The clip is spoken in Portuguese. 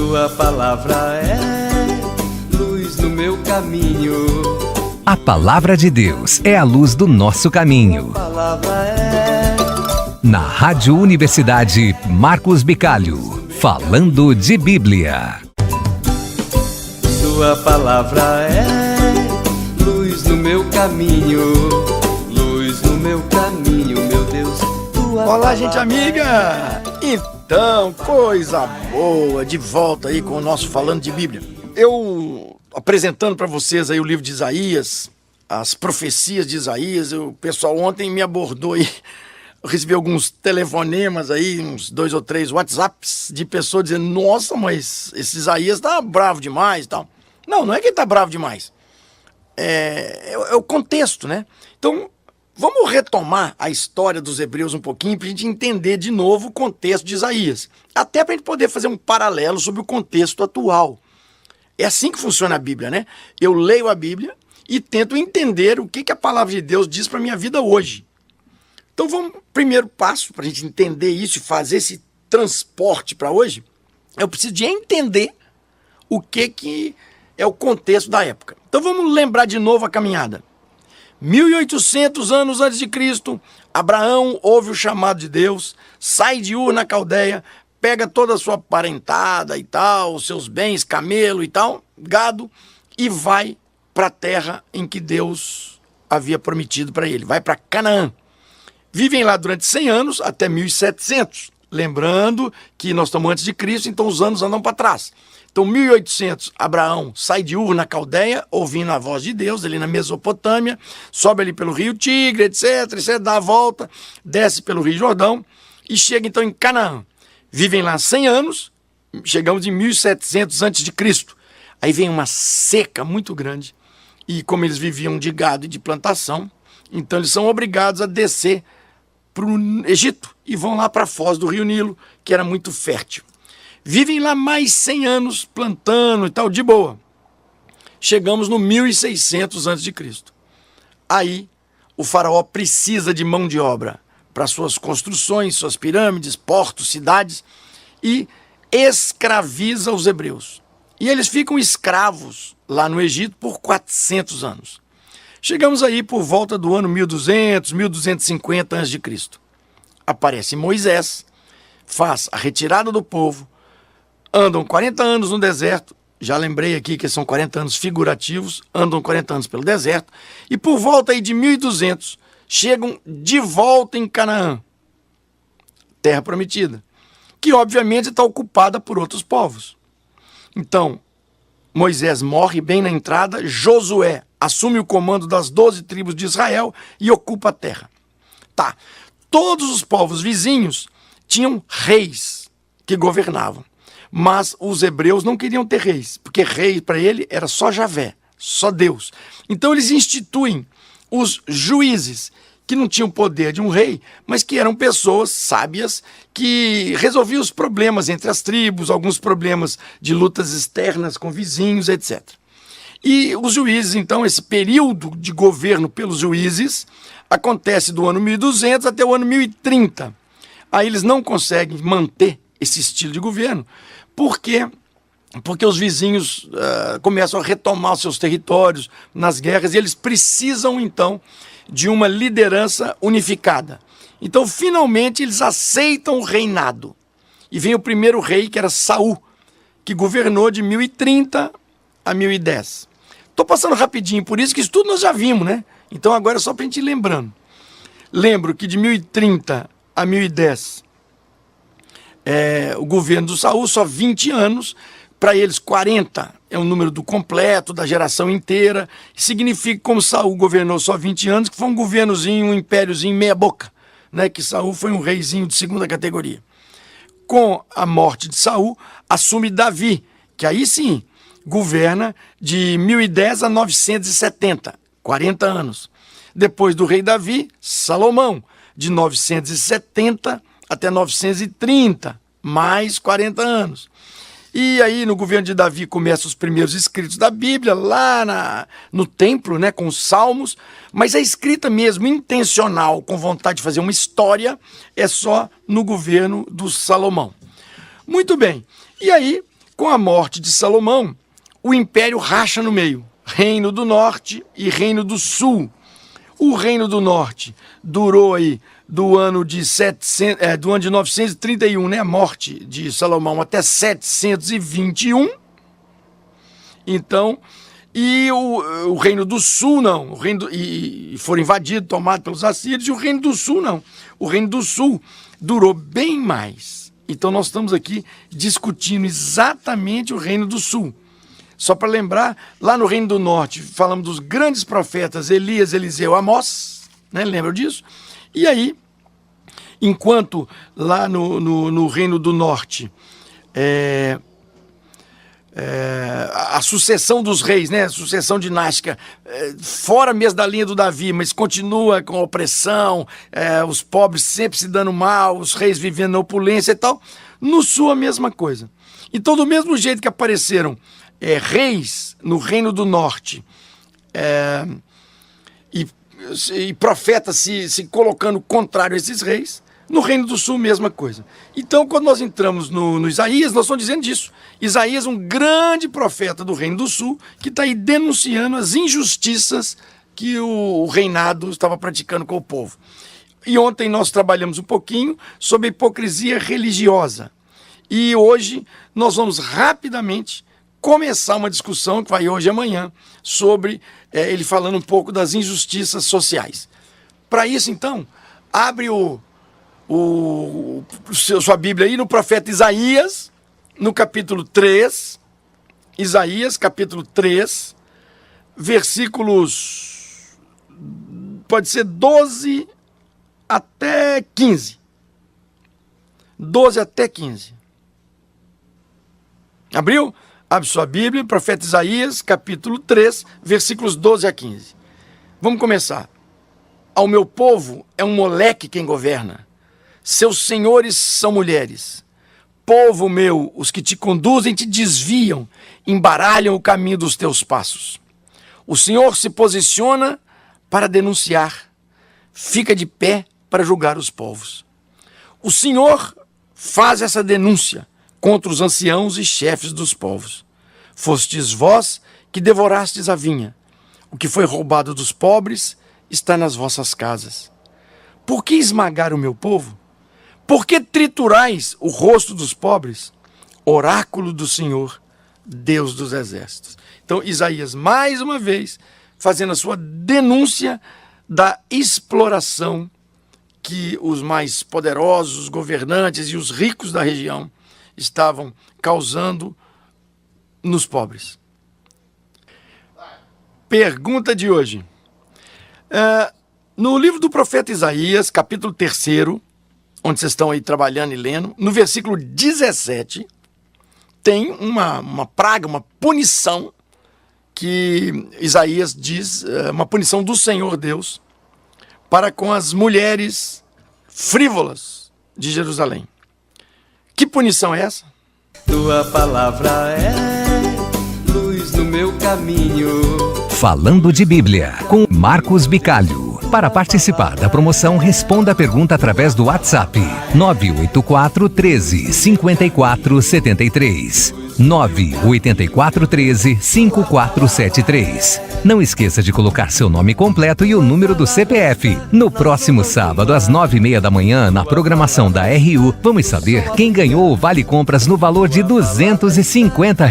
Tua palavra é luz no meu caminho. A Palavra de Deus é a luz do nosso caminho. Tua palavra é... Na Rádio Universidade Marcos Bicalho, falando de Bíblia. Tua palavra é luz no meu caminho. Luz no meu caminho, meu Deus. Olá, gente amiga! Então, coisa boa, de volta aí com o nosso Falando de Bíblia. Eu apresentando para vocês aí o livro de Isaías, as profecias de Isaías. O pessoal ontem me abordou aí, eu recebi alguns telefonemas aí, uns 2 ou 3 WhatsApps de pessoas dizendo: nossa, mas esse Isaías tá bravo demais e tal. Não é que ele tá bravo demais. É o contexto, né? Então, vamos retomar a história dos hebreus um pouquinho para a gente entender de novo o contexto de Isaías. Até para a gente poder fazer um paralelo sobre o contexto atual. É assim que funciona a Bíblia, né? Eu leio a Bíblia e tento entender o que a palavra de Deus diz para a minha vida hoje. Então vamos, primeiro passo para a gente entender isso e fazer esse transporte para hoje, eu preciso de entender o que é o contexto da época. Então vamos lembrar de novo a caminhada. 1800 anos antes de Cristo, Abraão ouve o chamado de Deus, sai de Ur na Caldeia, pega toda a sua parentada e tal, os seus bens, camelo e tal, gado, e vai para a terra em que Deus havia prometido para ele, vai para Canaã. Vivem lá durante 100 anos, até 1700. Lembrando que nós estamos antes de Cristo, então os anos andam para trás. Então, 1800, Abraão sai de Ur na Caldeia, ouvindo a voz de Deus, ali na Mesopotâmia, sobe ali pelo rio Tigre, etc, dá a volta, desce pelo rio Jordão e chega então em Canaã. Vivem lá 100 anos, chegamos em 1700 antes de Cristo. Aí vem uma seca muito grande e como eles viviam de gado e de plantação, então eles são obrigados a descer para o Egito e vão lá para a foz do rio Nilo, que era muito fértil. Vivem lá mais 100 anos plantando e tal, de boa. Chegamos no 1600 a.C. Aí o faraó precisa de mão de obra para suas construções, suas pirâmides, portos, cidades, e escraviza os hebreus. E eles ficam escravos lá no Egito por 400 anos. Chegamos aí por volta do ano 1200, 1250 a.C. Aparece Moisés, faz a retirada do povo, andam 40 anos no deserto, já lembrei aqui que são 40 anos figurativos, andam 40 anos pelo deserto, e por volta aí de 1200, chegam de volta em Canaã, terra prometida, que obviamente está ocupada por outros povos. Então, Moisés morre bem na entrada, Josué assume o comando das 12 tribos de Israel e ocupa a terra. Tá, todos os povos vizinhos tinham reis que governavam. Mas os hebreus não queriam ter reis, porque rei para ele era só Javé, só Deus. Então eles instituem os juízes, que não tinham o poder de um rei, mas que eram pessoas sábias que resolviam os problemas entre as tribos, alguns problemas de lutas externas com vizinhos, etc. E os juízes, então, esse período de governo pelos juízes acontece do ano 1200 até o ano 1030. Aí eles não conseguem manter esse estilo de governo, porque os vizinhos começam a retomar os seus territórios nas guerras e eles precisam, então, de uma liderança unificada. Então, finalmente, eles aceitam o reinado. E vem o primeiro rei, que era Saul, que governou de 1030 a 1010. Estou passando rapidinho, por isso que isso tudo nós já vimos, né? Então, agora é só para a gente ir lembrando. Lembro que de 1030 a 1010... o governo do Saul, só 20 anos, para eles 40 é o número do completo, da geração inteira, significa que como Saul governou só 20 anos, que foi um governozinho, um impériozinho meia boca, né? Que Saul foi um reizinho de segunda categoria. Com a morte de Saul, assume Davi, que aí sim, governa de 1010 a 970, 40 anos. Depois do rei Davi, Salomão, de 970 até 930, mais 40 anos. E aí no governo de Davi começam os primeiros escritos da Bíblia, lá no templo, né, com os salmos, mas a escrita mesmo, intencional, com vontade de fazer uma história, é só no governo do Salomão. Muito bem, e aí Com a morte de Salomão, o império racha no meio. Reino do Norte e Reino do Sul. O Reino do Norte durou aí do ano de 931, né, a morte de Salomão, até 721. Então, e o Reino do Sul não, e foram invadidos, tomados pelos assírios, e o Reino do Sul não. O Reino do Sul durou bem mais. Então nós estamos aqui discutindo exatamente o Reino do Sul. Só para lembrar, lá no Reino do Norte, falamos dos grandes profetas Elias, Eliseu, Amós, né? Lembram disso? E aí, enquanto lá no Reino do Norte, a sucessão dos reis, né? A sucessão dinástica, fora mesmo da linha do Davi, mas continua com a opressão, os pobres sempre se dando mal, os reis vivendo na opulência e tal. No Sul, a mesma coisa. Então, do mesmo jeito que apareceram reis no Reino do Norte e profetas se colocando contrário a esses reis, no Reino do Sul, mesma coisa. Então, quando nós entramos no Isaías, nós estamos dizendo disso. Isaías, um grande profeta do Reino do Sul, que está aí denunciando as injustiças que o reinado estava praticando com o povo. E ontem nós trabalhamos um pouquinho sobre a hipocrisia religiosa. E hoje nós vamos rapidamente começar uma discussão, que vai hoje e amanhã, sobre ele falando um pouco das injustiças sociais. Para isso, então, abre sua Bíblia aí no profeta Isaías, no capítulo 3, Isaías, capítulo 3, versículos, pode ser 12 até 15. 12 até 15. Abriu? Abre sua Bíblia, profeta Isaías, capítulo 3, versículos 12 a 15. Vamos começar. Ao meu povo é um moleque quem governa. Seus senhores são mulheres. Povo meu, os que te conduzem te desviam, embaralham o caminho dos teus passos. O Senhor se posiciona para denunciar, fica de pé para julgar os povos. O Senhor faz essa denúncia contra os anciãos e chefes dos povos. Fostes vós que devorastes a vinha. O que foi roubado dos pobres está nas vossas casas. Por que esmagar o meu povo? Por que triturais o rosto dos pobres? Oráculo do Senhor, Deus dos exércitos. Então, Isaías, mais uma vez, fazendo a sua denúncia da exploração que os mais poderosos, os governantes e os ricos da região estavam causando nos pobres. Pergunta de hoje. No livro do profeta Isaías, capítulo 3, onde vocês estão aí trabalhando e lendo, no versículo 17, tem uma praga, uma punição que Isaías diz, uma punição do Senhor Deus para com as mulheres frívolas de Jerusalém. Que punição é essa? Tua palavra é luz no meu caminho. Falando de Bíblia, com Marcos Bicalho. Para participar da promoção, responda a pergunta através do WhatsApp 984 13 54 73. 984 13 5473. Não esqueça de colocar seu nome completo e o número do CPF. No próximo sábado, às 9h30 da manhã, na programação da RU, vamos saber quem ganhou o Vale Compras no valor de R$ 250.